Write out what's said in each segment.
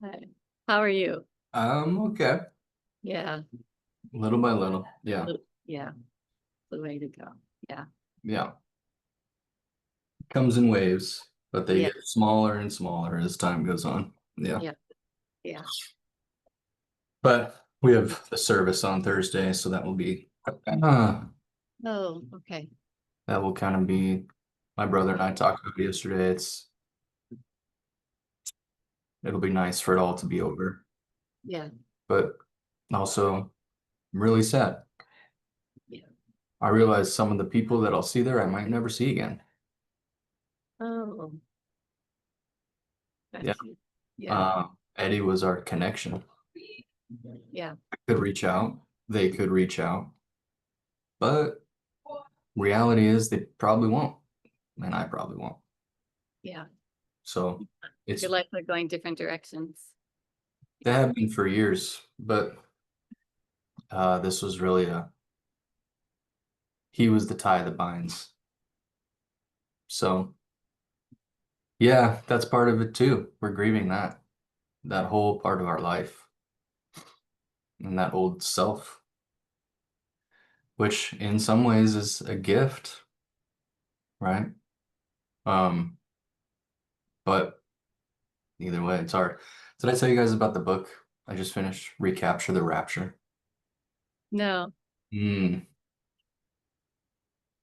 Hi. How are you? Okay. Yeah. Little by little. Yeah. Yeah. The way to go. Yeah. Yeah. Comes in waves, but they Yeah. get smaller and smaller as time goes on. Yeah. Yeah. Yeah. But we have the service on Thursday, so uh, Oh, okay. that will kind of be my brother and I talked about it yesterday. It'll be nice for it all to be over. Yeah. But also I'm really sad. Yeah. I realize some of the people that I'll see there I might never see again. Oh, Yeah. got you. Yeah. Eddie was our connection. Yeah. Could reach out. They could reach out. But reality is they probably won't, and I probably won't. Yeah. So You're it's likely going different directions. they Yeah. have been for years, but this was really a he was the tie that binds. So yeah, that's part of it too. We're grieving that whole part of our life and that old self, which in some ways is a gift, right? Um, but either way, it's hard. Did I tell you guys about the book I just finished, Recapture the Rapture? No, Hmm.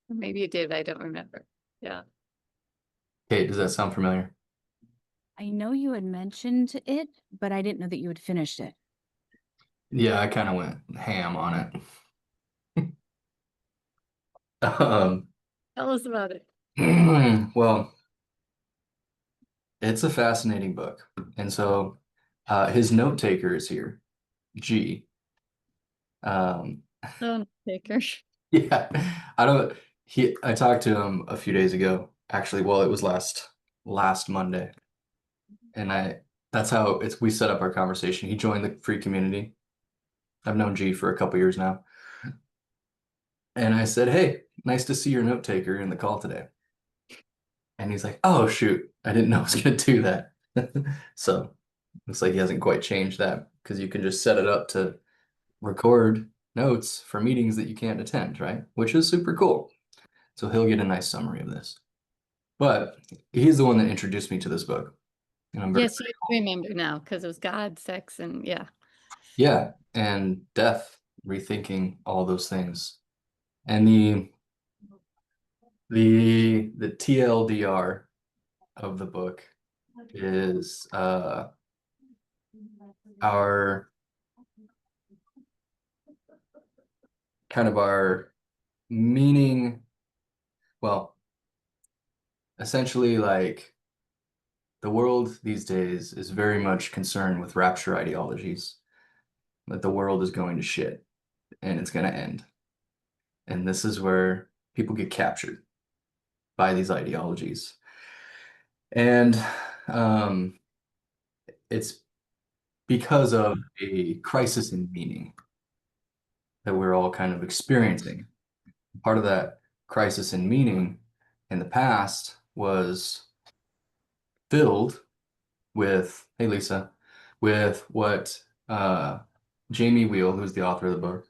maybe you did. I don't remember. Yeah. Kate, does that sound familiar? I know you had mentioned it, but I didn't know that you had finished it. Yeah, I kind of went ham on it. Um, Tell us about it. well, it's a fascinating book. And so his note taker is here, G. Um, Oh, taker. yeah, I don't I talked to him a few days ago, actually, well, it was last Monday. And that's how we set up our conversation. He joined the free community. I've known G for a couple years now. And I said, "Hey, nice to see your note taker in the call today." And he's like, "Oh shoot, I didn't know I was gonna do that." So looks like he hasn't quite changed that because you can just set it up to record notes for meetings that you can't attend, right? Which is super cool. So he'll get a nice summary of this. But he's the one that introduced me to this book. And I'm very Yes, you remember now because it was God, sex, and yeah. yeah, and death, rethinking all those things. And the TLDR of the book is our kind of our meaning, well, essentially like the world these days is very much concerned with rapture ideologies, that the world is going to shit and it's going to end. And this is where people get captured by these ideologies. And um, it's because of a crisis in meaning that we're all kind of experiencing. Part of that crisis in meaning in the past was filled with, hey Lisa, with what Jamie Wheal, who's the author of the book,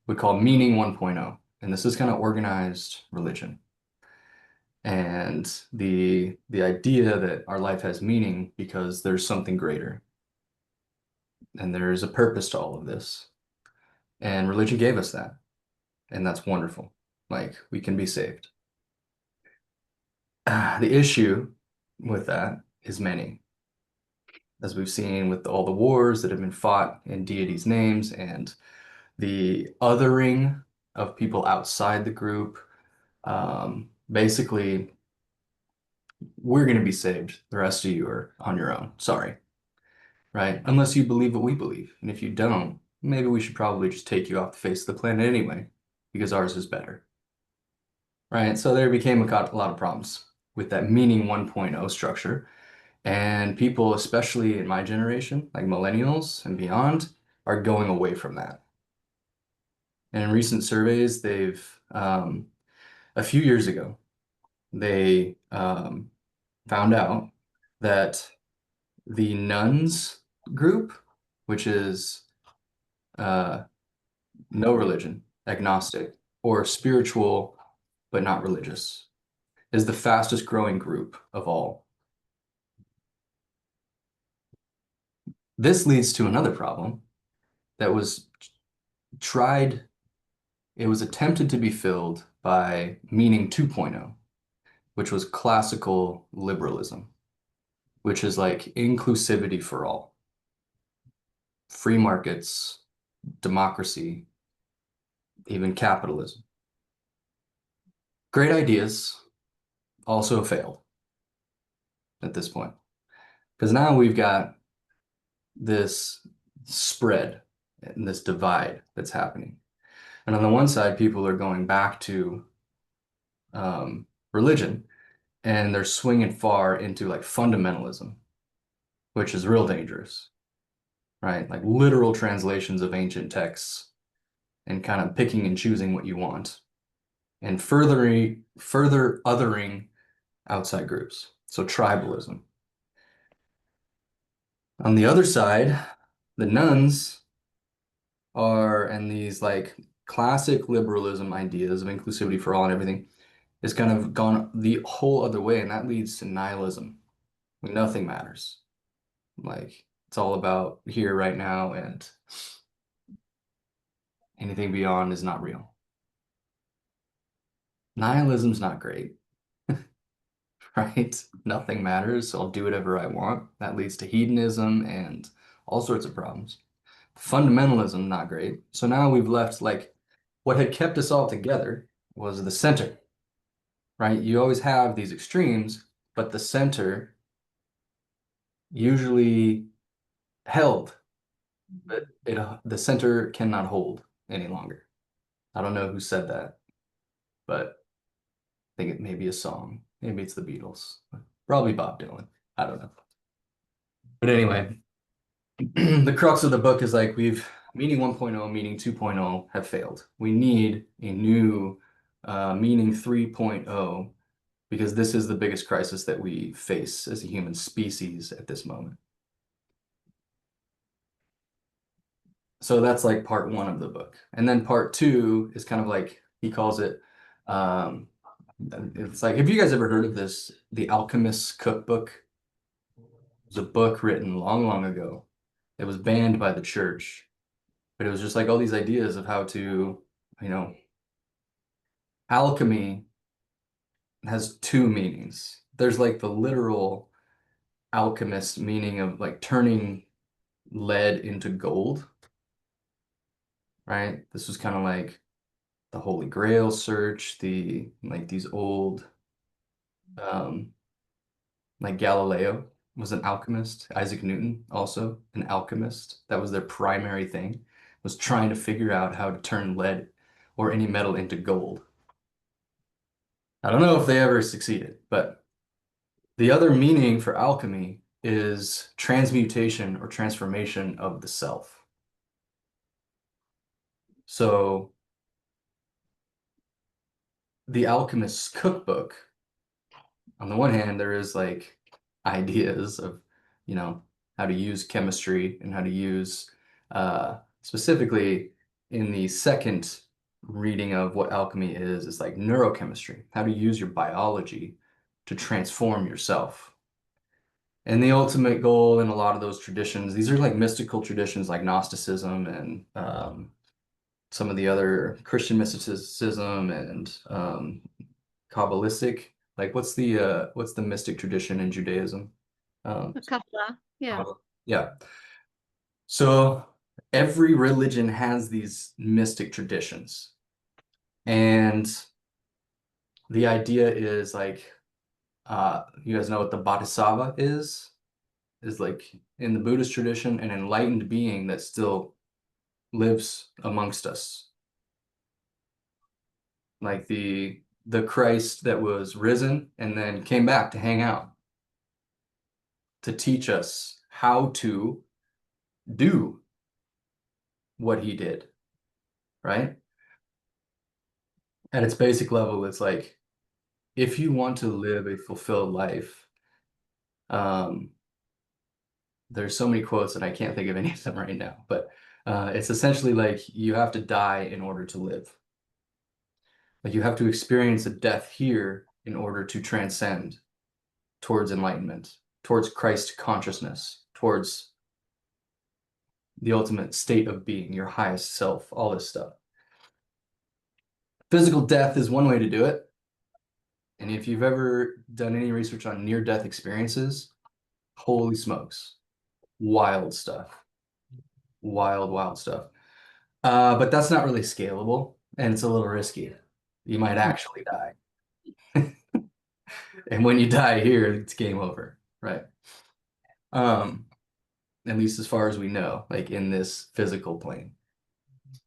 would call meaning 1.0. And this is kind of organized religion. And the idea that our life has meaning because there's something greater and there's a purpose to all of this. And religion gave us that. And that's wonderful. Like we can be saved. The issue with that is many, as we've seen with all the wars that have been fought in deities' names and the othering of people outside the group. Basically, we're going to be saved. The rest of you are on your own. Sorry, right? Unless you believe what we believe. And if you don't, maybe we should probably just take you off the face of the planet anyway, because ours is better, right? So there became a lot of problems with that meaning 1.0 structure. And people, especially in my generation, like millennials and beyond, are going away from that. And in recent surveys, a few years ago, they found out that the nuns group, which is no religion, agnostic, or spiritual but not religious, is the fastest growing group of all. This leads to another problem that was tried, it was attempted to be filled by meaning 2.0, which was classical liberalism, which is like inclusivity for all, free markets, democracy, even capitalism. Great ideas also failed at this point, because now we've got this spread and this divide that's happening. And on the one side, people are going back to religion, and they're swinging far into like fundamentalism, which is real dangerous, right? Like literal translations of ancient texts and kind of picking and choosing what you want, and further othering outside groups. So tribalism. On the other side, the nuns are, and these like classic liberalism ideas of inclusivity for all and everything is kind of gone the whole other way, and that leads to nihilism. Nothing matters. Like it's all about here right now, and anything beyond is not real. Nihilism's not great, right? Nothing matters, so I'll do whatever I want. That leads to hedonism and all sorts of problems. Fundamentalism, not great. So now we've left like what had kept us all together was the center, right? You always have these extremes, but the center usually held, but the center cannot hold any longer. I don't know who said that, but I think it may be a song. Maybe it's the Beatles. Probably Bob Dylan. I don't know. But anyway, the crux of the book is like meaning 1.0, meaning 2.0 have failed. We need a new meaning 3.0 because this is the biggest crisis that we face as a human species at this moment. So that's like part one of the book. And then part two is kind of like, he calls it, it's like, have you guys ever heard of this, The Alchemist's Cookbook? It was a book written long, long ago. It was banned by the church, but it was just like all these ideas of how to, alchemy has two meanings. There's like the literal alchemist meaning of like turning lead into gold, right? This was kind of like the Holy Grail search, like these old, like Galileo was an alchemist, Isaac Newton also an alchemist. That was their primary thing, was trying to figure out how to turn lead or any metal into gold. I don't know if they ever succeeded, but the other meaning for alchemy is transmutation or transformation of the self. So the Alchemist's Cookbook, on the one hand, there is like ideas of, how to use chemistry and how to use, specifically in the second reading of what alchemy is like neurochemistry, how to use your biology to transform yourself. And the ultimate goal in a lot of those traditions, these are like mystical traditions like Gnosticism and some of the other Christian mysticism and Kabbalistic. Like what's the mystic tradition in Judaism? Kabbalah, yeah. Yeah. So every religion has these mystic traditions. And the idea is like, you guys know what the Bodhisattva is? Is like in the Buddhist tradition, an enlightened being that still lives amongst us. Like the Christ that was risen and then came back to hang out, to teach us how to do what he did, right? At its basic level, it's like, if you want to live a fulfilled life, there's so many quotes and I can't think of any of them right now, but it's essentially like you have to die in order to live. Like you have to experience a death here in order to transcend towards enlightenment, towards Christ consciousness, towards the ultimate state of being, your highest self, all this stuff. Physical death is one way to do it. And if you've ever done any research on near-death experiences, holy smokes, wild stuff. Wild stuff. But that's not really scalable, and it's a little risky. You might actually die. And when you die here, it's game over, right? At least as far as we know, like in this physical plane.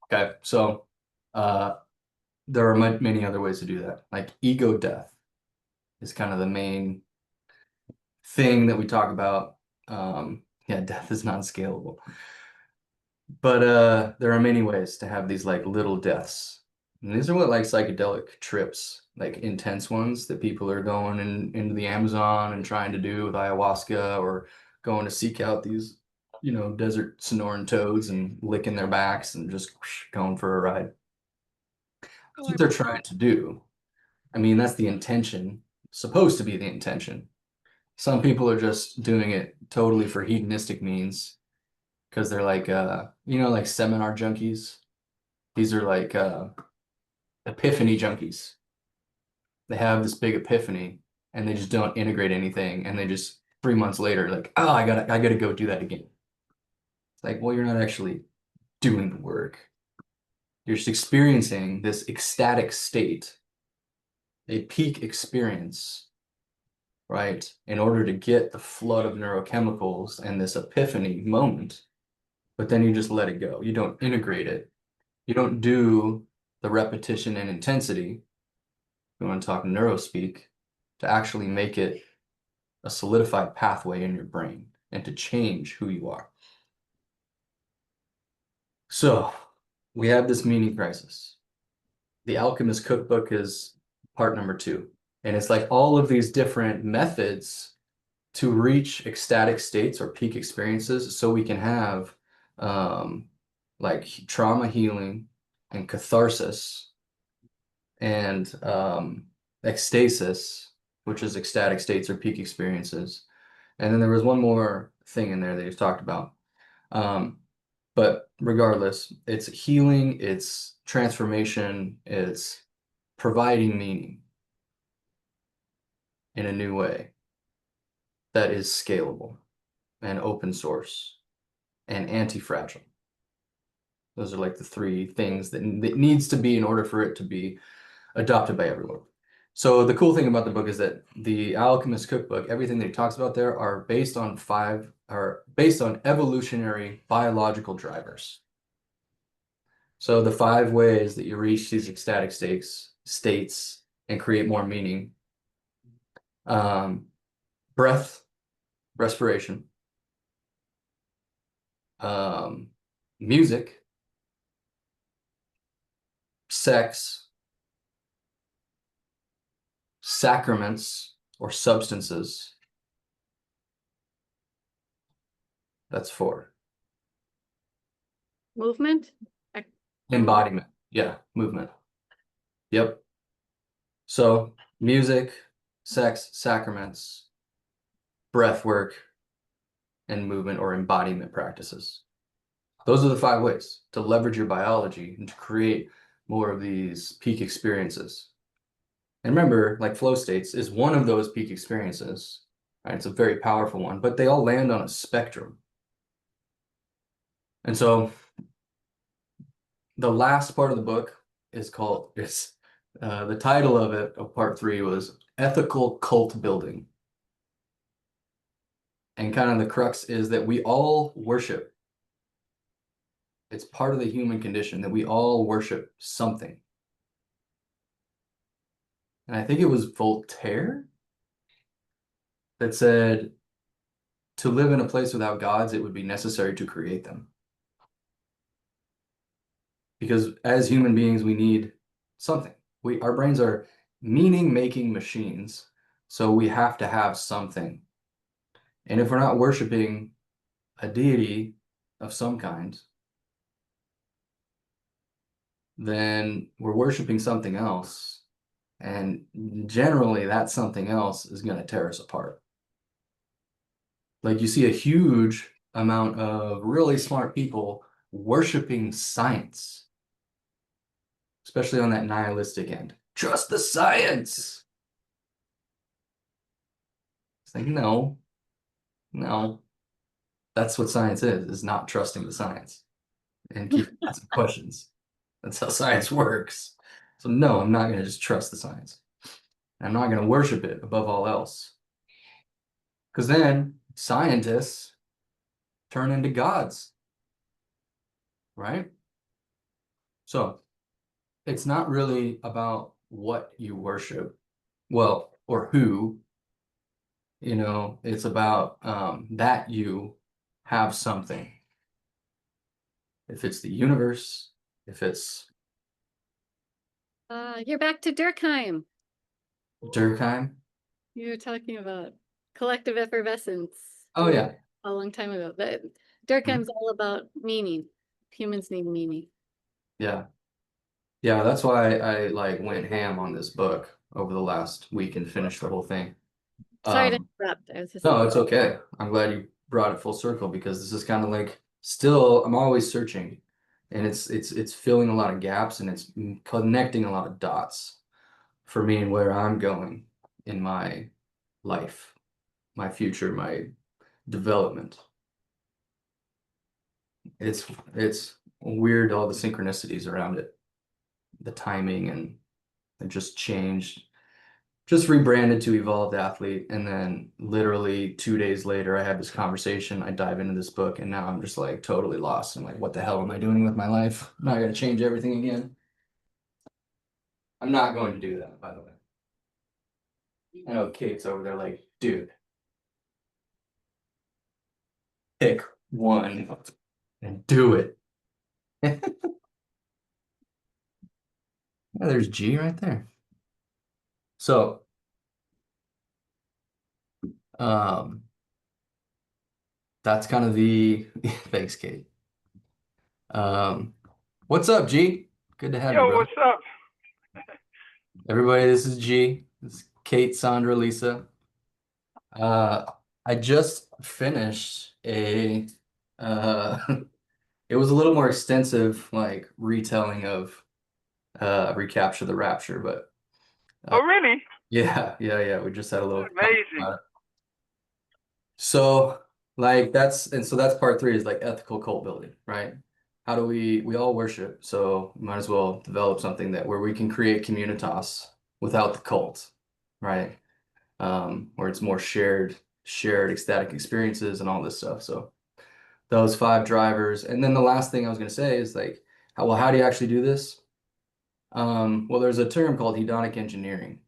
Okay, so there are many other ways to do that. Like ego death is kind of the main thing that we talk about. Yeah, death is not scalable. But there are many ways to have these like little deaths. And these are what like psychedelic trips, like intense ones that people are going into the Amazon and trying to do with ayahuasca, or going to seek out these, you know, desert Sonoran toads and licking their backs and just going for a ride. That's what they're trying to do. I mean, that's the intention, supposed to be the intention. Some people are just doing it totally for hedonistic means, because they're like, you know, like seminar junkies. These are like epiphany junkies. They have this big epiphany and they just don't integrate anything, and they just 3 months later, like, oh, I gotta go do that again. It's like, well, you're not actually doing the work. You're just experiencing this ecstatic state, a peak experience, right? In order to get the flood of neurochemicals and this epiphany moment, but then you just let it go. You don't integrate it. You don't do the repetition and intensity, we want to talk neurospeak, to actually make it a solidified pathway in your brain and to change who you are. So we have this meaning crisis. The Alchemist Cookbook is part number 2. And it's like all of these different methods to reach ecstatic states or peak experiences so we can have like trauma healing and catharsis and ecstasis, which is ecstatic states or peak experiences. And then there was one more thing in there that you've talked about. But regardless, it's healing, it's transformation, it's providing meaning in a new way that is scalable and open source and anti-fragile. Those are like the 3 things that needs to be in order for it to be adopted by everyone. So the cool thing about the book is that the Alchemist Cookbook, everything that he talks about there are based on evolutionary biological drivers. So the 5 ways that you reach these ecstatic states and create more meaning: breath, respiration, music, sex, sacraments or substances. That's 4. Movement. Embodiment. Yeah, movement. Yep. So music, sex, sacraments, breath work, and movement or embodiment practices. Those are the 5 ways to leverage your biology and to create more of these peak experiences. And remember, like flow states is one of those peak experiences, right? It's a very powerful one, but they all land on a spectrum. And so the last part of the book is called, the title of it, of part 3, was Ethical Cult Building. And kind of the crux is that we all worship. It's part of the human condition that we all worship something. And I think it was Voltaire that said, to live in a place without gods, it would be necessary to create them. Because as human beings, we need something. Our brains are meaning-making machines, so we have to have something. And if we're not worshiping a deity of some kind, then we're worshiping something else. And generally, that something else is going to tear us apart. Like you see a huge amount of really smart people worshiping science, especially on that nihilistic end. Trust the science. It's like, no, that's what science is not trusting the science and keep asking questions. That's how science works. So no, I'm not going to just trust the science. I'm not going to worship it above all else. Because then scientists turn into gods, right? So it's not really about what you worship, well, or who, it's about that you have something. If it's the universe, if it's You're back to Durkheim. Durkheim. You were talking about collective effervescence. Oh, yeah. A long time ago. But Durkheim's all about meaning. Humans need meaning. Yeah. Yeah, that's why I like went ham on this book over the last week and finished the whole thing. Sorry to interrupt. I was just No, it's okay. I'm glad you brought it full circle because this is kind of like still I'm always searching and it's filling a lot of gaps and it's connecting a lot of dots for me and where I'm going in my life, my future, my development. It's weird all the synchronicities around it, the timing, and it just changed. Just rebranded to Evolved Athlete, and then literally 2 days later, I had this conversation. I dive into this book, and now I'm just like totally lost. I'm like, what the hell am I doing with my life? I'm not going to change everything again. I'm not going to do that, by the way. I know Kate's over there like, dude, pick one and do it. Yeah, there's G right there. So, that's kind of the thanks, Kate. What's up, G? Good to have you, Yo, bro. what's up? Everybody, this is G. This is Kate, Sandra, Lisa. I just finished a it was a little more extensive like retelling of Recapture the Rapture, but Oh, really? yeah. We just had a little Amazing. So like that's part 3 is like ethical cult building, right? How do we all worship, so we might as well develop something that where we can create communitas without the cult, right? Where it's more shared ecstatic experiences and all this stuff. So those 5 drivers. And then the last thing I was going to say is like, how do you actually do this? Well, there's a term called hedonic engineering,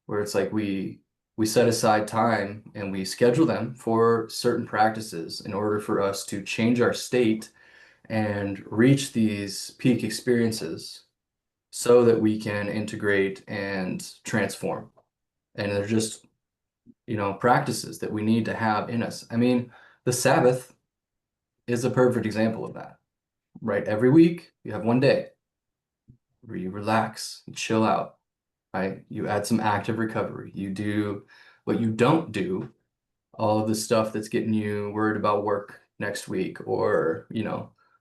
where it's like we set aside time and we schedule them for certain practices in order for us to change our state and reach these peak experiences so that we can integrate and transform. And they're just practices that we need to have in us. I mean, the Sabbath is a perfect example of that, right? Every week you have one day where you relax and chill out, right? You add some active recovery. You do what you don't do, all of the stuff that's getting you worried about work next week, or,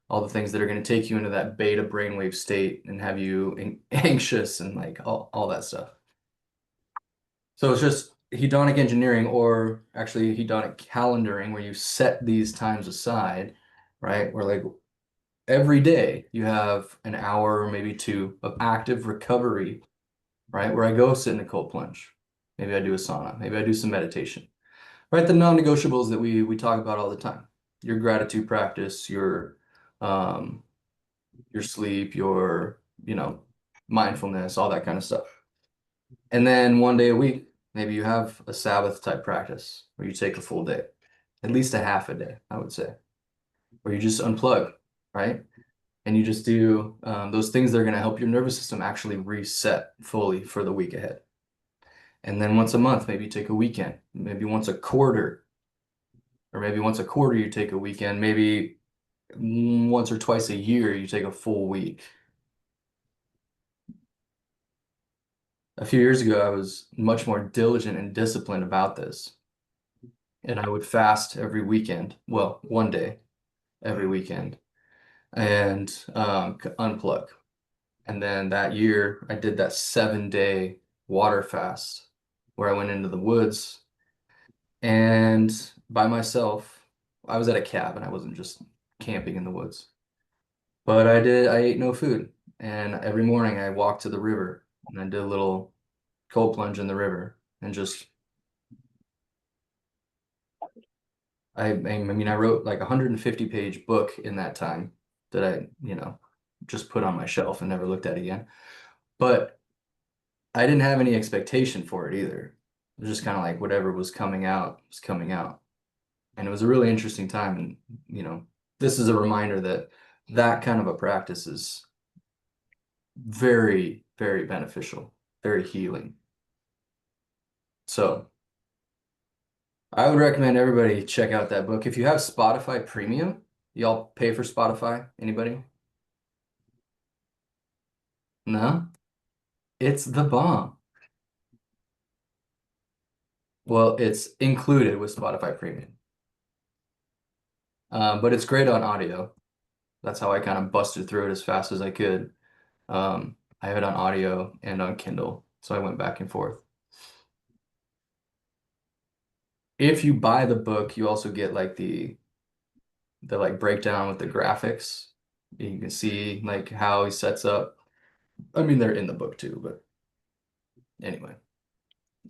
all the things that are going to take you into that beta brainwave state and have you anxious and like all that stuff. So it's just hedonic engineering, or actually hedonic calendaring, where you set these times aside, right? Where like every day you have an hour or maybe 2 of active recovery, right? Where I go sit in a cold plunge. Maybe I do a sauna. Maybe I do some meditation, right? The non-negotiables that we talk about all the time. Your gratitude practice, your sleep, your, mindfulness, all that kind of stuff. And then one day a week, maybe you have a Sabbath type practice where you take a full day, at least a half a day, I would say, where you just unplug, right? And you just do those things that are going to help your nervous system actually reset fully for the week ahead. And then once a month, maybe you take a weekend, maybe once a quarter, or maybe once a quarter you take a weekend, maybe once or twice a year you take a full week. A few years ago, I was much more diligent and disciplined about this. And I would fast every weekend. Well, one day every weekend and unplug. And then that year, I did that 7-day water fast where I went into the woods and by myself. I was at a cabin. I wasn't just camping in the woods. But I ate no food. And every morning I walked to the river and I did a little cold plunge in the river and just I mean I wrote like a 150-page book in that time that I, just put on my shelf and never looked at again. But I didn't have any expectation for it either. It was just kind of like whatever was coming out was coming out. And it was a really interesting time. And, this is a reminder that that kind of a practice is very, very beneficial, very healing. So I would recommend everybody check out that book. If you have Spotify Premium, y'all pay for Spotify? Anybody? No? It's the bomb. Well, it's included with Spotify Premium. But it's great on audio. That's how I kind of busted through it as fast as I could. I have it on audio and on Kindle, so I went back and forth. If you buy the book, you also get like the like breakdown with the graphics. You can see like how he sets up. I mean, they're in the book too, but anyway,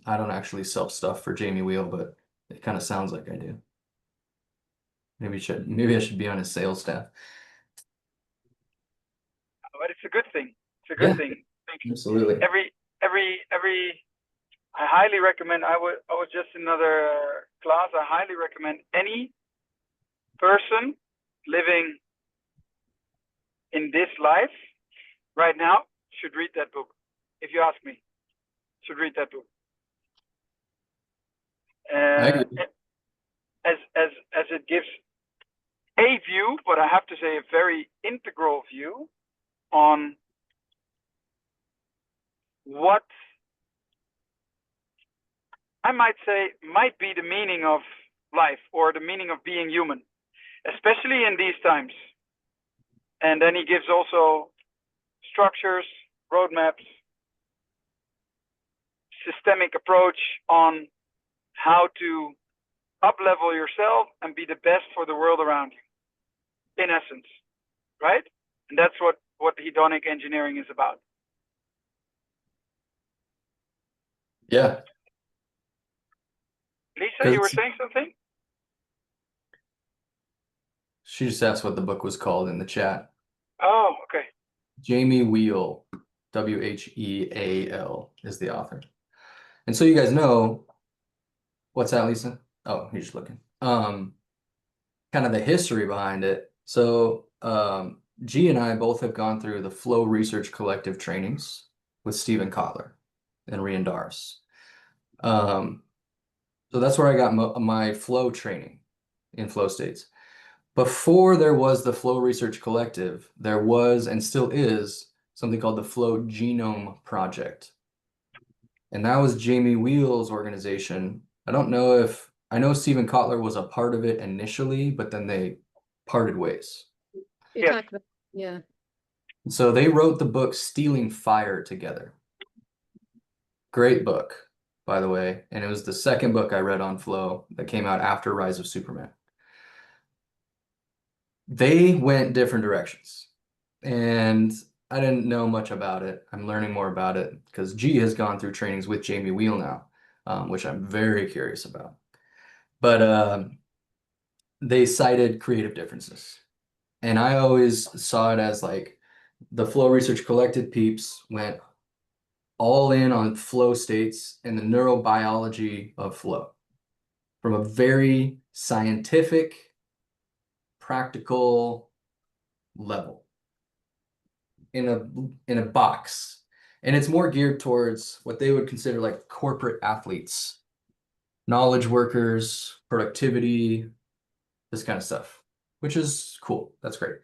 I don't actually sell stuff for Jamie Wheal, but it kind of sounds like I do. Maybe I should be on his sales staff. But it's a good thing. It's a good thing. Absolutely. I highly recommend. I was just in another class. I highly recommend any person living in this life right now should read that book. If you ask me, should read that book. As it gives a view, but I have to say a very integral view on what I might say might be the meaning of life or the meaning of being human, especially in these times. And then he gives also structures, roadmaps, systemic approach on how to up-level yourself and be the best for the world around you, in essence, right? And that's what hedonic engineering is about. Yeah. Lisa, you were saying something? She just asked what the book was called in the chat. Oh, okay. Jamie Wheal, Wheal is the author. And so you guys know, what's that, Lisa? Oh, you're just looking. Kind of the history behind it. So G and I both have gone through the Flow Research Collective trainings with Stephen Kotler and Rian Dars. So that's where I got my flow training in flow states. Before there was the Flow Research Collective, there was and still is something called the Flow Genome Project. And that was Jamie Wheal's organization. I know Stephen Kotler was a part of it initially, but then they parted ways. You talked about, yeah. So they wrote the book Stealing Fire together. Great book, by the way. And it was the second book I read on flow that came out after Rise of Superman. They went different directions. And I didn't know much about it. I'm learning more about it because G has gone through trainings with Jamie Wheal now, which I'm very curious about. But they cited creative differences. And I always saw it as like the Flow Research Collective peeps went all in on flow states and the neurobiology of flow from a very scientific, practical level in a box. And it's more geared towards what they would consider like corporate athletes, knowledge workers, productivity, this kind of stuff, which is cool. That's great.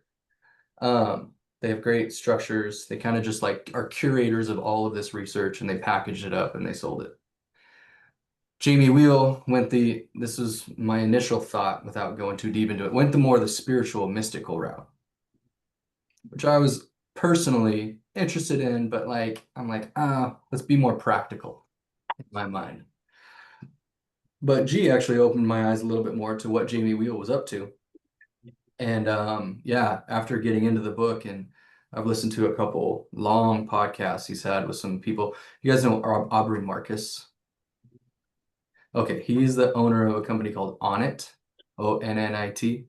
They have great structures. They kind of just like are curators of all of this research, and they packaged it up and they sold it. Jamie Wheal this was my initial thought without going too deep into it, went the more the spiritual, mystical route, which I was personally interested in, but like, I'm like, let's be more practical in my mind. But G actually opened my eyes a little bit more to what Jamie Wheal was up to. And yeah, after getting into the book, and I've listened to a couple long podcasts he's had with some people. You guys know Aubrey Marcus? Okay, he's the owner of a company called Onnit, ONNIT.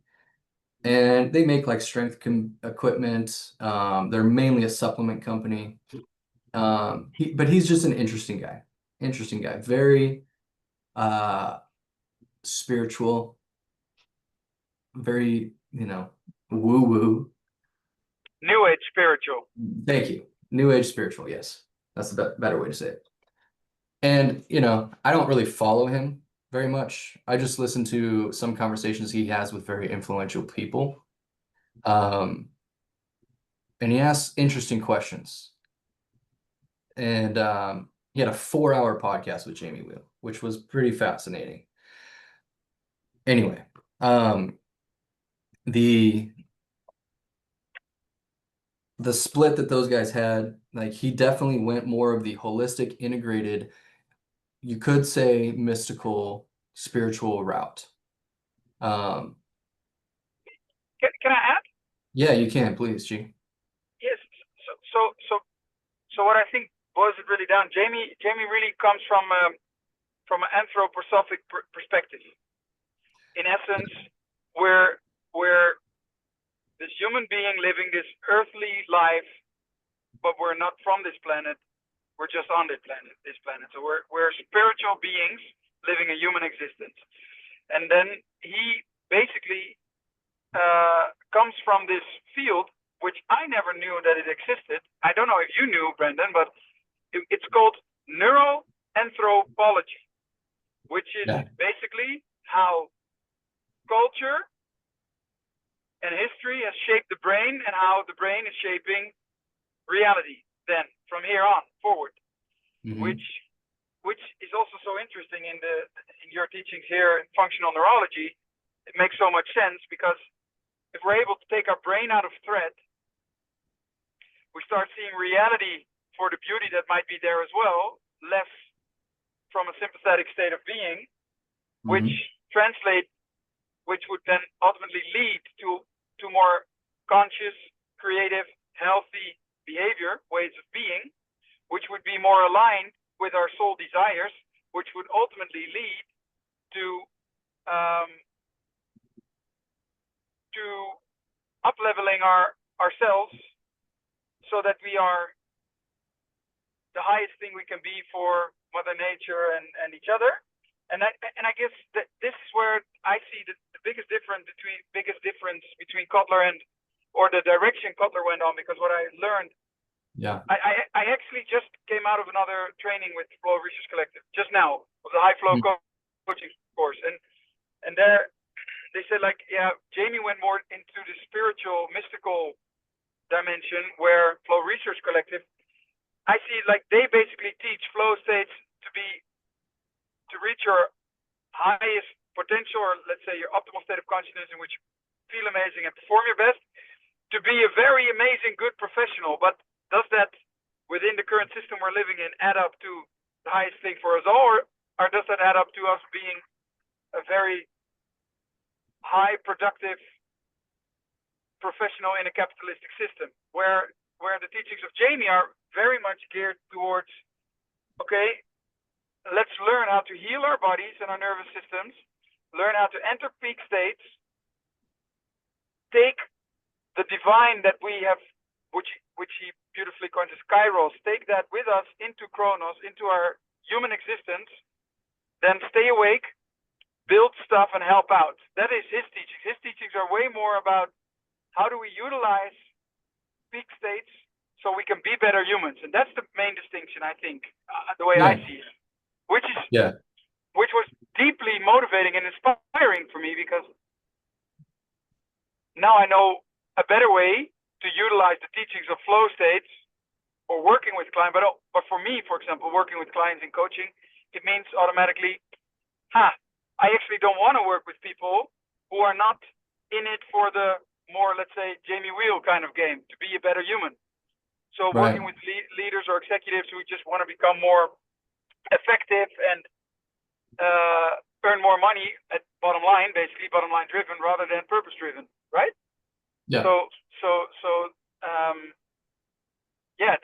And they make like strength equipment. They're mainly a supplement company. But he's just an interesting guy. Very spiritual, very, woo-woo. New Age spiritual. Thank you. New Age spiritual, yes. That's the better way to say it. And, I don't really follow him very much. I just listen to some conversations he has with very influential people. And he asks interesting questions. And he had a 4-hour podcast with Jamie Wheal, which was pretty fascinating. Anyway, the split that those guys had, like, he definitely went more of the holistic, integrated, you could say mystical, spiritual route. Can I add? Yeah, you can, please, G. Yes. So what I think boils it really down, Jamie really comes from an anthroposophic perspective. In essence, we're this human being living this earthly life, but we're not from this planet. We're just on this planet. So we're spiritual beings living a human existence. And then he basically comes from this field, which I never knew that it existed. I don't know if you knew, Brendan, but it's called neuroanthropology, which is basically how culture and history has shaped the brain, and how the brain is shaping reality then from here on forward. Mm-hmm. which is also so interesting in your teachings here in functional neurology. It makes so much sense, because if we're able to take our brain out of threat, we start seeing reality for the beauty that might be there as well, less from a sympathetic state of being, which would then ultimately lead to more conscious, creative, healthy behavior, ways of being, which would be more aligned with our soul desires, which would ultimately lead to up-leveling ourselves, so that we are the highest thing we can be for Mother Nature and each other. And I guess that this is where I see the biggest difference between Kotler or the direction Kotler went on, because what I learned, I actually just came out of another training with Flow Research Collective just now. It was a high flow coaching course, and there they said, like, Jamie went more into the spiritual, mystical dimension, where Flow Research Collective, I see, like, they basically teach flow states to reach your highest potential, or let's say your optimal state of consciousness, in which you feel amazing and perform your best, to be a very amazing, good professional. But does that, within the current system we're living in, add up to the highest thing for us all, or does that add up to us being a very high productive professional in a capitalistic system, where the teachings of Jamie are very much geared towards, okay, let's learn how to heal our bodies and our nervous systems, learn how to enter peak states, take the divine that we have, which he beautifully coins as kairos, take that with us into Chronos, into our human existence, then stay awake, build stuff, and help out. That is his teachings. His teachings are way more about how do we utilize peak states so we can be better humans. And that's the main distinction, I think, the way I see it, which was deeply motivating and inspiring for me, because now I know a better way to utilize the teachings of flow states or working with clients. But for me, for example, working with clients in coaching, it means automatically, I actually don't want to work with people who are not in it for the more, let's say, Jamie Wheal kind of game, to be a better human. So Right. working with leaders or executives who just want to become more effective and earn more money at bottom line, basically bottom line driven rather than purpose driven, right? Yeah. Yeah,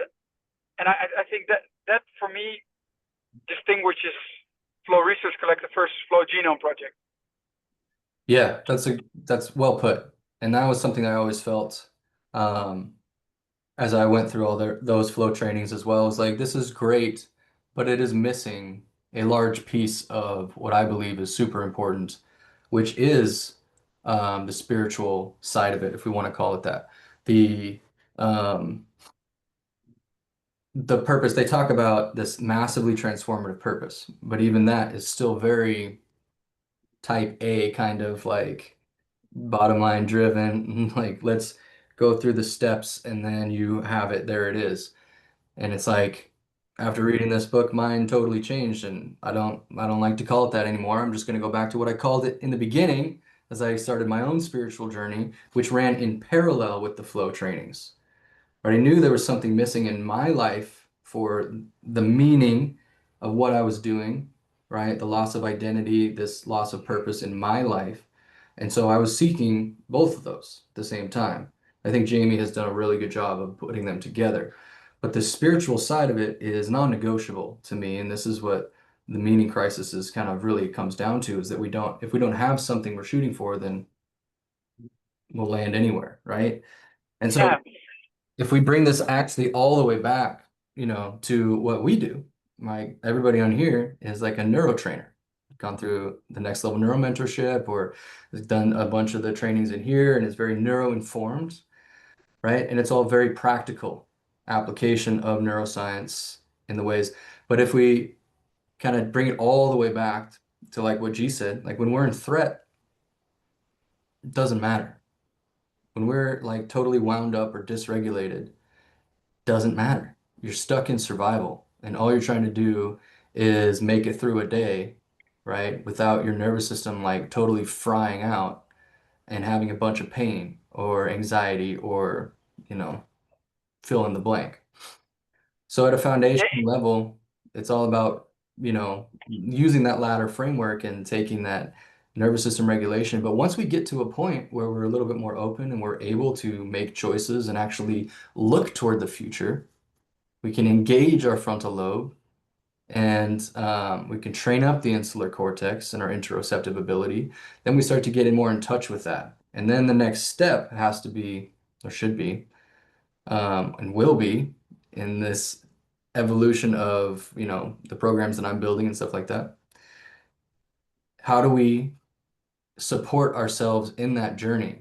and I think that for me distinguishes Flow Research Collective versus Flow Genome Project. Yeah, that's well put. And that was something I always felt as I went through all those flow trainings as well. Is like, this is great, but it is missing a large piece of what I believe is super important, which is the spiritual side of it, if we want to call it that. Um, the purpose, they talk about this massively transformative purpose, but even that is still very type A, kind of like bottom line driven, like let's go through the steps and then you have it, there it is. And it's like, after reading this book, mine totally changed, and I don't like to call it that anymore. I'm just going to go back to what I called it in the beginning as I started my own spiritual journey, which ran in parallel with the flow trainings. But I knew there was something missing in my life for the meaning of what I was doing, right? The loss of identity, this loss of purpose in my life. And so I was seeking both of those at the same time. I think Jamie has done a really good job of putting them together. But the spiritual side of it is non-negotiable to me. And this is what the meaning crisis is kind of really comes down to, is that if we don't have something we're shooting for, then we'll land anywhere, right? And so Yeah. if we bring this actually all the way back, to what we do, like everybody on here is like a neurotrainer, gone through the next level neuro mentorship or has done a bunch of the trainings in here and is very neuro informed, right? And it's all very practical application of neuroscience in the ways. But if we kind of bring it all the way back to like what G said, like when we're in threat, it doesn't matter. When we're like totally wound up or dysregulated, doesn't matter. You're stuck in survival, and all you're trying to do is make it through a day, right? Without your nervous system like totally frying out and having a bunch of pain or anxiety or, fill in the blank. So at a foundation level, it's all about, using that ladder framework and taking that nervous system regulation. But once we get to a point where we're a little bit more open and we're able to make choices and actually look toward the future, we can engage our frontal lobe, and we can train up the insular cortex and our interoceptive ability. Then we start to get more in touch with that. And then the next step has to be, or should be, and will be, in this evolution of, the programs that I'm building and stuff like that. How do we support ourselves in that journey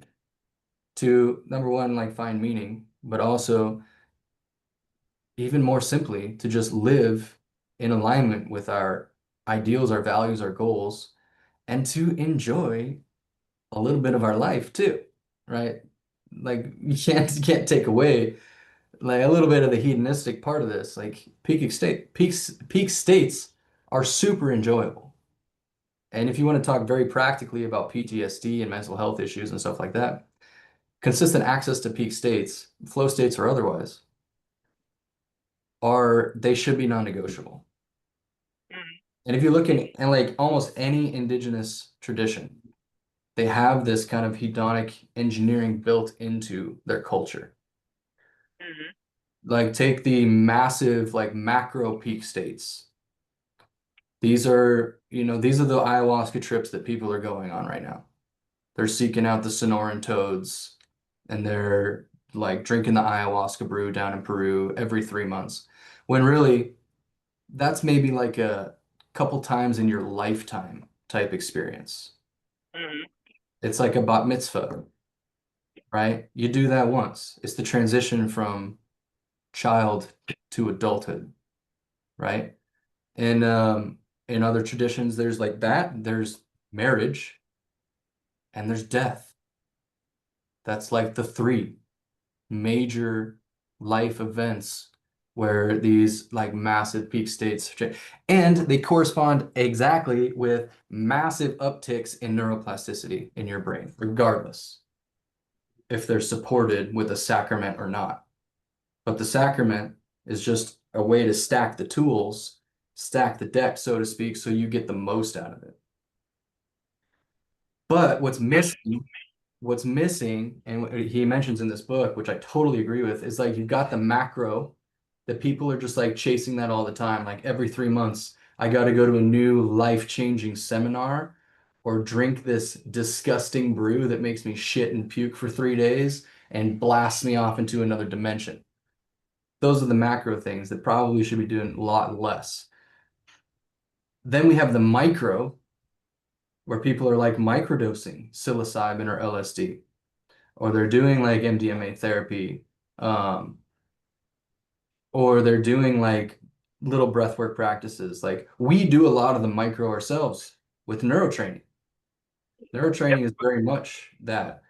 to, number one, like find meaning, but also even more simply to just live in alignment with our ideals, our values, our goals, and to enjoy a little bit of our life too, right? Like you can't take away like a little bit of the hedonistic part of this. Like peak states are super enjoyable. And if you want to talk very practically about PTSD and mental health issues and stuff like that, consistent access to peak states, flow states or otherwise, they should be non-negotiable. And if you look in like almost any indigenous tradition, they have this kind of hedonic engineering built into their culture. Like take the massive like macro peak states. These are the ayahuasca trips that people are going on right now. They're seeking out the Sonoran toads and they're like drinking the ayahuasca brew down in Peru every 3 months. When really that's maybe like a couple times in your lifetime type experience. It's like a bat mitzvah, right? You do that once. It's the transition from child to adulthood, right? And in other traditions, there's like that. There's marriage, and there's death. That's like the 3 major life events where these like massive peak states and they correspond exactly with massive upticks in neuroplasticity in your brain, regardless if they're supported with a sacrament or not. But the sacrament is just a way to stack the tools, stack the deck, so to speak, so you get the most out of it. But what's missing, and what he mentions in this book, which I totally agree with, is like you've got the macro that people are just like chasing that all the time. Like every 3 months, I got to go to a new life-changing seminar or drink this disgusting brew that makes me shit and puke for 3 days and blasts me off into another dimension. Those are the macro things that probably should be doing a lot less. Then we have the micro, where people are like microdosing psilocybin or LSD, or they're doing like MDMA therapy, or they're doing like little breathwork practices. Like we do a lot of the micro ourselves with neurotraining. Neurotraining is very much that.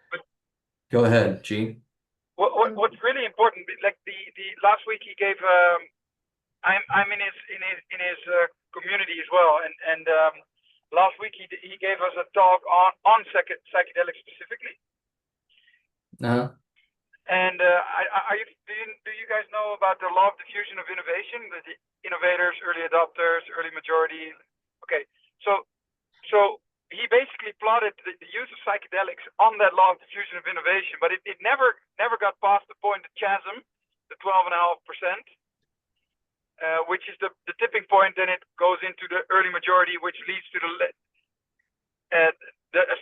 Go ahead, G. What's really important, like the last week he gave, I'm in his community as well, and last week he gave us a talk on psychedelics specifically. Uh-huh. And do you guys know about the law of diffusion of innovation? The innovators, early adopters, early majority. Okay, so he basically plotted the use of psychedelics on that law of diffusion of innovation, but it never got past the point of chasm, the 12.5%, which is the tipping point. Then it goes into the early majority, which leads to a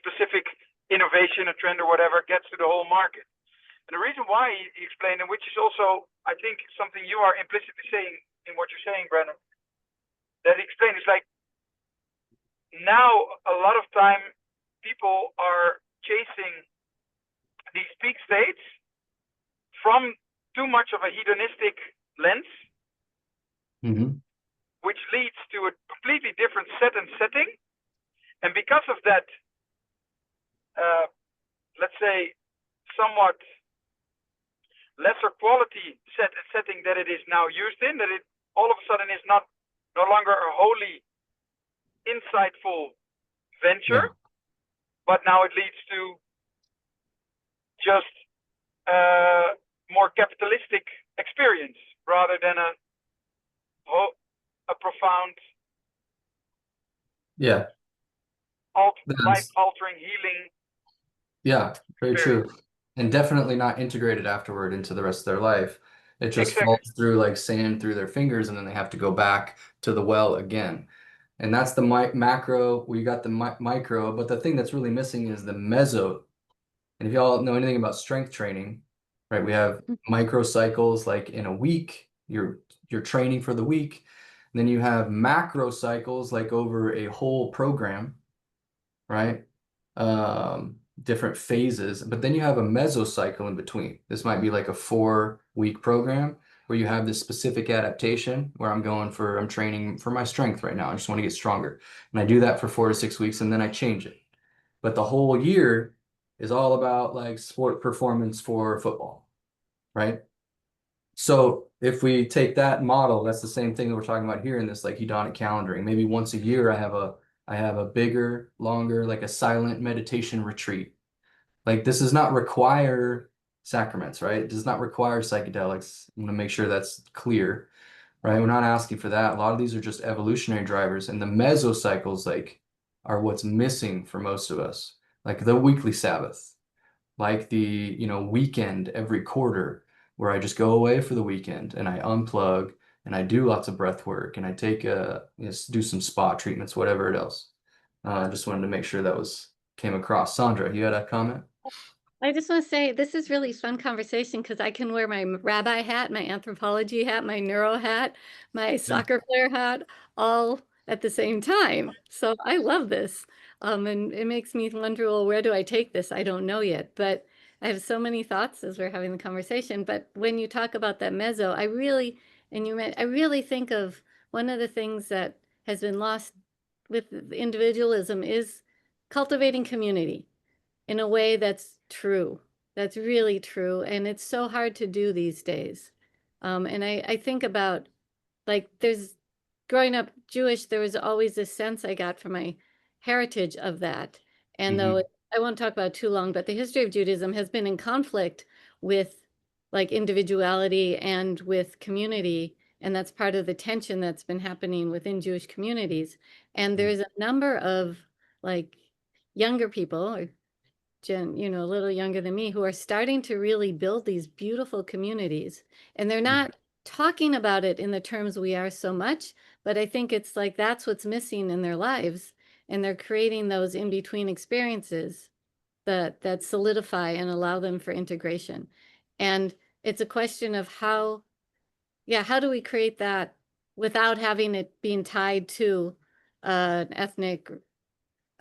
specific innovation, a trend or whatever, gets to the whole market. And the reason why he explained, and which is also, I think, something you are implicitly saying in what you're saying, Brandon, that he explained is like, now a lot of time people are chasing these peak states from too much of a hedonistic lens, which leads to a completely different setting. And because of that, let's say, somewhat lesser quality setting that it is now used in, that it all of a sudden is no longer a wholly insightful venture, but now it leads to just more capitalistic experience rather than a profound, life-altering, healing. Yeah, very experience. true. And definitely not integrated afterward into the rest of their life. It just Exactly. falls through like sand through their fingers, and then they have to go back to the well again. And that's the macro. We got the micro, but the thing that's really missing is the meso. And if y'all know anything about strength training, right? We have micro cycles like in a week, you're training for the week. And then you have macro cycles like over a whole program, right? Different phases, but then you have a mesocycle in between. This might be like a 4-week program where you have this specific adaptation where I'm training for my strength right now. I just want to get stronger. And I do that for 4 to 6 weeks and then I change it. But the whole year is all about like sport performance for football, right? So if we take that model, that's the same thing that we're talking about here in this like hedonic calendaring. Maybe once a year I have a bigger, longer, like a silent meditation retreat. Like this does not require sacraments, right? It does not require psychedelics. I'm gonna make sure that's clear, right? We're not asking for that. A lot of these are just evolutionary drivers, and the mesocycles like are what's missing for most of us. Like the weekly Sabbath, like the weekend every quarter, where I just go away for the weekend and I unplug and I do lots of breath work and I take do some spa treatments, whatever else. I just wanted to make sure that came across. Sandra, you had a comment? I just want to say this is really fun conversation because I can wear my rabbi hat, my anthropology hat, my neuro hat, my soccer player hat, all at the same time. So I love this. And it makes me wonder, well, where do I take this? I don't know yet, but I have so many thoughts as we're having the conversation. But when you talk about that meso, I really think of one of the things that has been lost with individualism is cultivating community in a way that's true, That's really true. And it's so hard to do these days. And I think about, like, growing up Jewish, there was always this sense I got from my heritage of that. And though I won't talk about it too long, but the history of Judaism has been in conflict with like individuality and with community. And that's part of the tension that's been happening within Jewish communities. And there's a number of like younger people, or a little younger than me, who are starting to really build these beautiful communities. And they're not talking about it in the terms we are so much, but I think it's like that's what's missing in their lives. And they're creating those in-between experiences that solidify and allow them for integration. And it's a question of how do we create that without having it being tied to an ethnic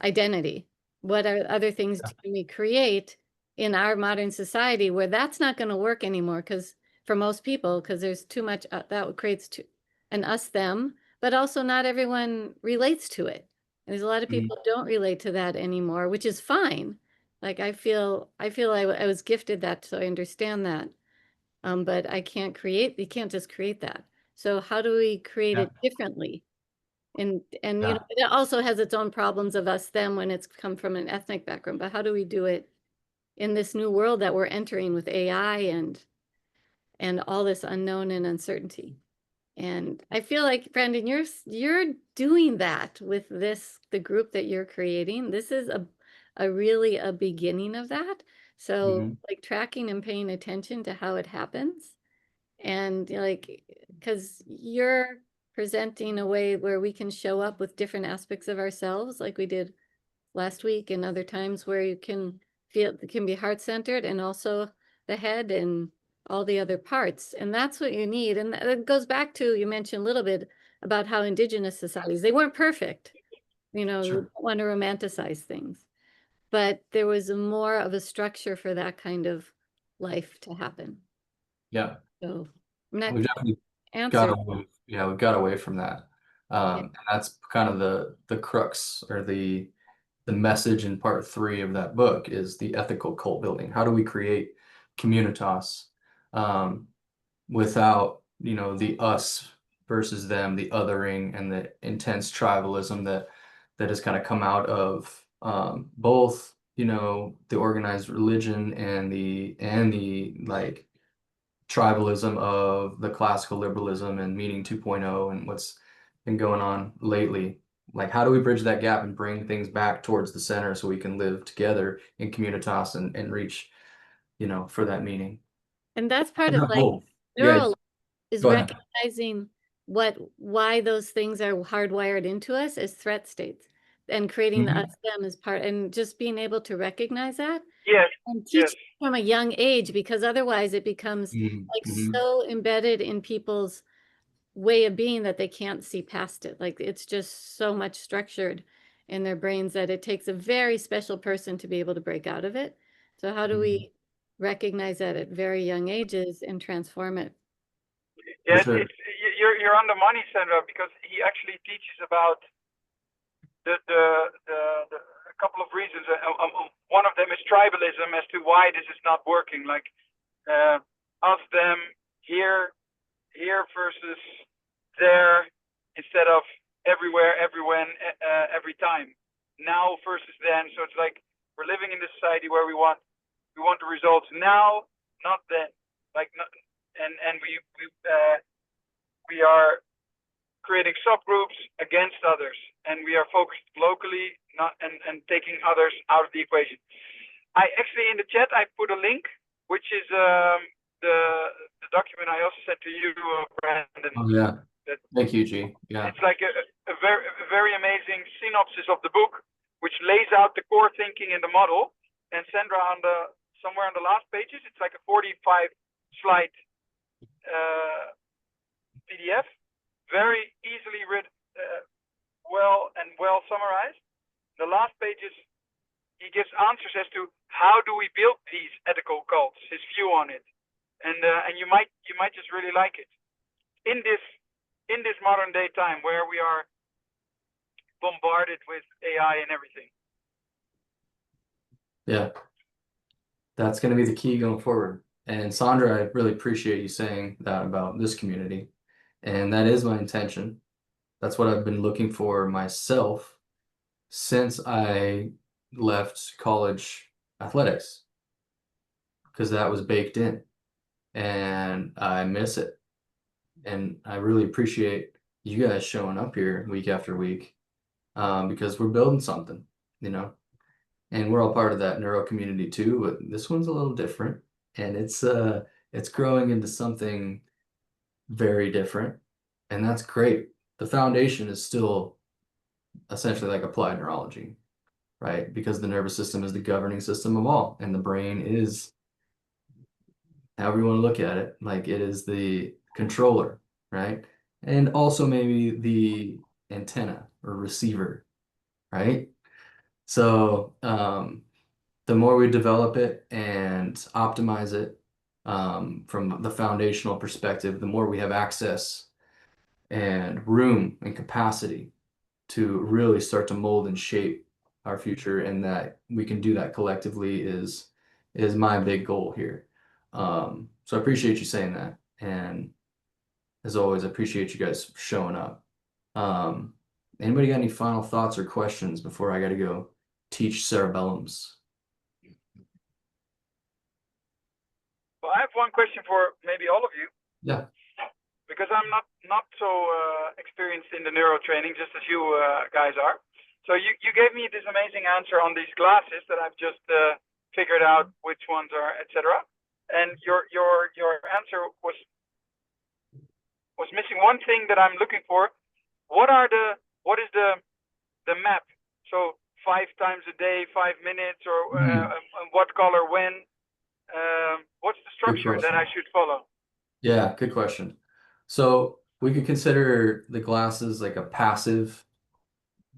identity? What are other things can we create in our modern society where that's not going to work anymore? Because for most people, because there's too much that creates an us them, but also not everyone relates to it. And there's a lot of people who don't relate to that anymore, which is fine. Like I feel I was gifted that, so I understand that. But I can't create. You can't just create that. So how do we create it differently? And it also has its own problems of us them when it's come from an ethnic background. But how do we do it in this new world that we're entering with AI and all this unknown and uncertainty? And I feel like, Brandon, you're doing that with the group that you're creating. This is really a beginning of that. So like tracking and paying attention to how it happens. And like, because you're presenting a way where we can show up with different aspects of ourselves, like we did last week, and other times where you can feel it can be heart-centered and also the head and all the other parts. And that's what you need. And that goes back to, you mentioned a little bit about how indigenous societies, they weren't perfect. We don't want to romanticize things, but there was more of a structure for that kind of life to happen. Yeah. So I'm not We've definitely answered. we've got away from that. And that's kind of the crux or the message in part 3 of that book is the ethical cult building. How do we create communitas without, the us versus them, the othering and the intense tribalism that has kind of come out of both, the organized religion and the like tribalism of the classical liberalism and meaning 2.0 and what's been going on lately. Like, how do we bridge that gap and bring things back towards the center so we can live together in communitas and reach, for that meaning? And that's part of like Yeah, is go ahead. recognizing why those things are hardwired into us as threat states, and creating the us them as part, and just being able to recognize that and teach from a young age, because otherwise it becomes like so embedded in people's way of being that they can't see past it. Like it's just so much structured in their brains that it takes a very special person to be able to break out of it. So how do we recognize that at very young ages and transform it? Yeah, you're on the money, Sandra, because he actually teaches about the a couple of reasons. One of them is tribalism as to why this is not working. Like us, them, here versus there, instead of everywhere, everyone, every time. Now versus then. So it's like we're living in this society where we want the results now, not then. Like and we are creating subgroups against others, and we are focused locally, not and taking others out of the equation. I actually, in the chat, I put a link, which is the document I also sent to you, Brandon. Oh yeah. Thank you, G. Yeah. It's like a very amazing synopsis of the book, which lays out the core thinking in the model. And Sandra, somewhere on the last pages, it's like a 45-slide PDF, very easily read, well summarized. The last pages, he gives answers as to how do we build these ethical cults, his view on it, and you might just really like it in this modern day time where we are bombarded with AI and everything. Yeah. That's going to be the key going forward. And Sandra, I really appreciate you saying that about this community. And that is my intention. That's what I've been looking for myself since I left college athletics, because that was baked in and I miss it. And I really appreciate you guys showing up here week after week, because we're building something, you know, and we're all part of that neuro community too, but this one's a little different, and it's growing into something very different, and that's great. The foundation is still essentially like applied neurology, right? Because the nervous system is the governing system of all, and the brain is, however you want to look at it, like it is the controller, right? And also maybe the antenna or receiver, right? So the more we develop it and optimize it from the foundational perspective, the more we have access and room and capacity to really start to mold and shape our future, and that we can do that collectively is my big goal here. So I appreciate you saying that, and as always, I appreciate you guys showing up. Anybody got any final thoughts or questions before I got to go teach cerebellums? Well, I have one question for maybe all of you, Yeah. because I'm not so experienced in the neurotraining, just as you guys are. So you gave me this amazing answer on these glasses that I've just figured out which ones are, etc. And your answer was missing one thing that I'm looking for. What is the map? So 5 times a day, 5 minutes, or what color, when? What's the structure that I should follow? Yeah, good question. So we could consider the glasses like a passive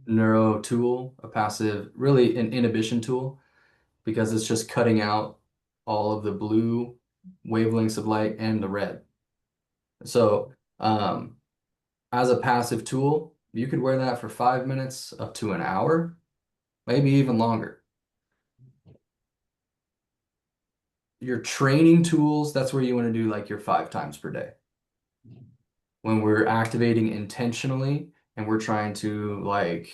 neuro tool, a passive, really an inhibition tool, because it's just cutting out all of the blue wavelengths of light and the red. So as a passive tool, you could wear that for 5 minutes up to an hour, maybe even longer. Your training tools, that's where you want to do like your 5 times per day. When we're activating intentionally and we're trying to like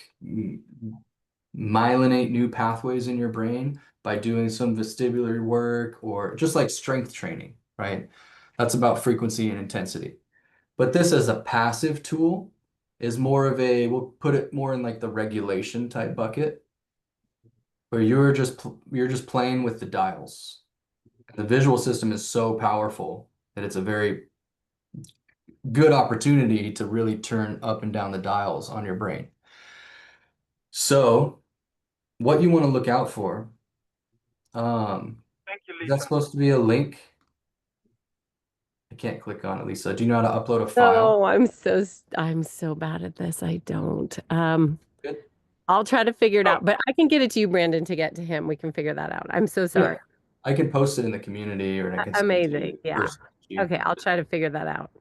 myelinate new pathways in your brain by doing some vestibular work or just like strength training, right? That's about frequency and intensity. But this as a passive tool is more of a, we'll put it more in like the regulation type bucket, where you're just playing with the dials. The visual system is so powerful that it's a very good opportunity to really turn up and down the dials on your brain. So what you want to look out for, Thank you, is that Lisa. supposed to be a link? I can't click on it, Lisa. Do you know how to upload a file? No, I'm so bad at this. I don't. Good. I'll try to figure it out, but I can get it to you, Brandon, to get to him. We can figure that out. I'm so sorry. Yeah. I can post it in the community, or I can send it to Amazing. you Yeah. personally. Okay, I'll try to figure that out.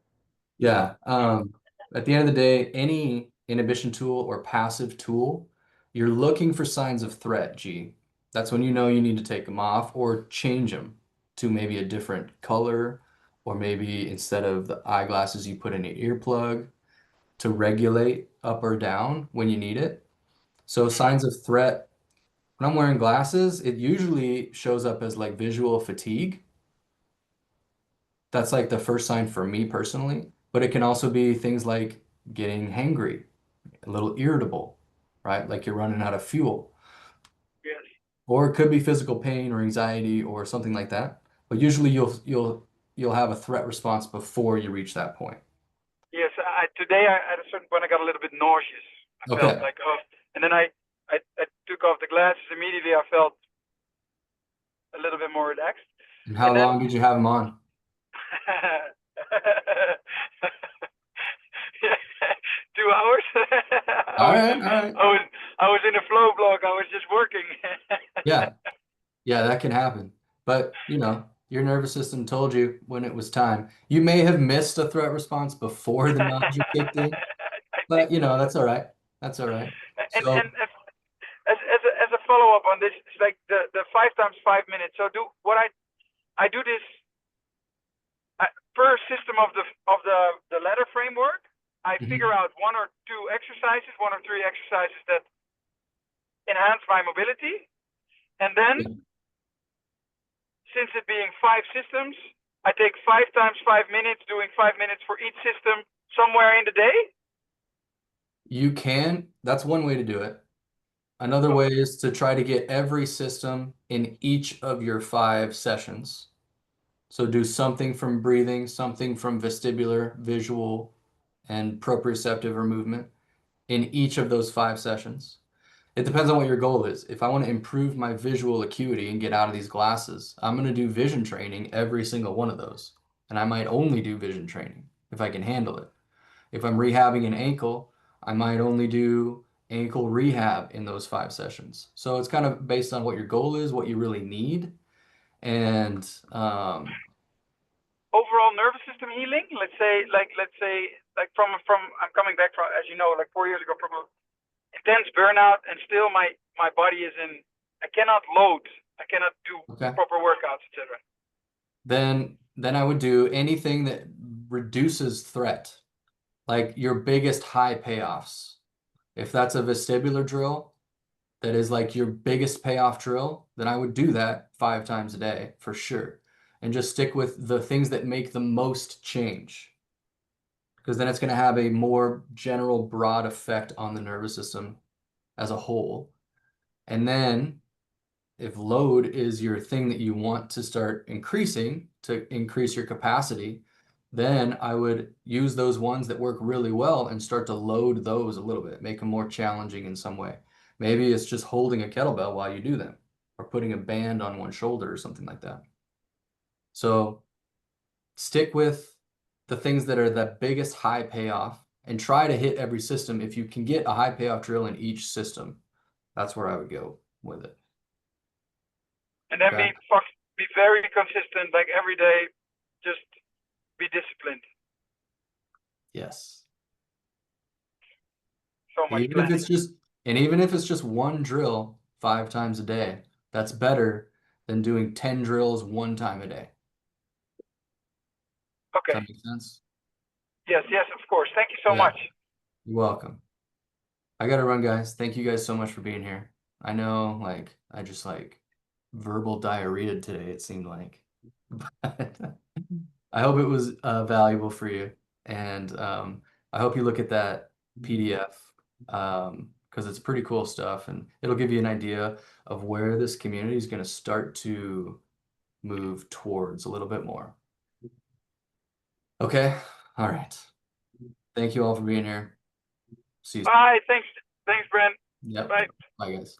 Yeah. At the end of the day, any inhibition tool or passive tool, you're looking for signs of threat, G. That's when you know you need to take them off or change them to maybe a different color, or maybe instead of the eyeglasses, you put in an earplug to regulate up or down when you need it. So signs of threat, when I'm wearing glasses, it usually shows up as like visual fatigue. That's like the first sign for me personally, but it can also be things like getting hangry, a little irritable, right? Like you're running out of fuel. Yes. Or it could be physical pain or anxiety or something like that. But usually you'll have a threat response before you reach that point. Yes. Today at a certain point I got a little bit nauseous. I felt like, oh, and then I took off the glasses. Immediately I felt a little bit more relaxed. And how long did you have them on? 2 hours. All right. I was in a flow block. I was just working. Yeah, that can happen. But you know, your nervous system told you when it was time. You may have missed a threat response before the nausea kicked in, but you know, that's all right. That's all right. And So as a follow up on this. It's like the 5 times 5 minutes. So I do this per system of the ladder framework. I figure out 1 or 2 exercises, 1 or 3 exercises that enhance my mobility, and then since it being 5 systems, I take 5 times 5 minutes, doing 5 minutes for each system somewhere in the day. You can. That's one way to do it. Another way is to try to get every system in each of your 5 sessions. So do something from breathing, something from vestibular, visual, and proprioceptive or movement in each of those 5 sessions. It depends on what your goal is. If I want to improve my visual acuity and get out of these glasses, I'm going to do vision training every single one of those. And I might only do vision training if I can handle it. If I'm rehabbing an ankle, I might only do ankle rehab in those 5 sessions. So it's kind of based on what your goal is, what you really need. And overall nervous system healing, let's say from I'm coming back from, as you know, like 4 years ago from an intense burnout, and still my body is in, I cannot load, I cannot do proper workouts, etc. Then I would do anything that reduces threat, like your biggest high payoffs. If that's a vestibular drill that is like your biggest payoff drill, then I would do that 5 times a day for sure. And just stick with the things that make the most change. Because then it's going to have a more general, broad effect on the nervous system as a whole. And then if load is your thing that you want to start increasing to increase your capacity, then I would use those ones that work really well and start to load those a little bit, make them more challenging in some way. Maybe it's just holding a kettlebell while you do them, or putting a band on one shoulder or something like that. So stick with the things that are the biggest high payoff and try to hit every system. If you can get a high payoff drill in each system, that's where I would go with it. And then be very consistent, like every day, just be disciplined. Yes. So much even if it's just one drill 5 times a day, that's better than doing 10 drills 1 time a day. Okay. Does that make sense? Yes, of course. Thank you so much. You're welcome. I gotta run, guys. Thank you guys so much for being here. I know, like, I just like verbal diarrhea today, it seemed like. But I hope it was valuable for you. And I hope you look at that PDF because it's pretty cool stuff. And it'll give you an idea of where this community is going to start to move towards a little bit more. Okay. All right. Thank you all for being here. See you soon. Bye. Thanks, Brent. Yep. Bye. Bye, guys.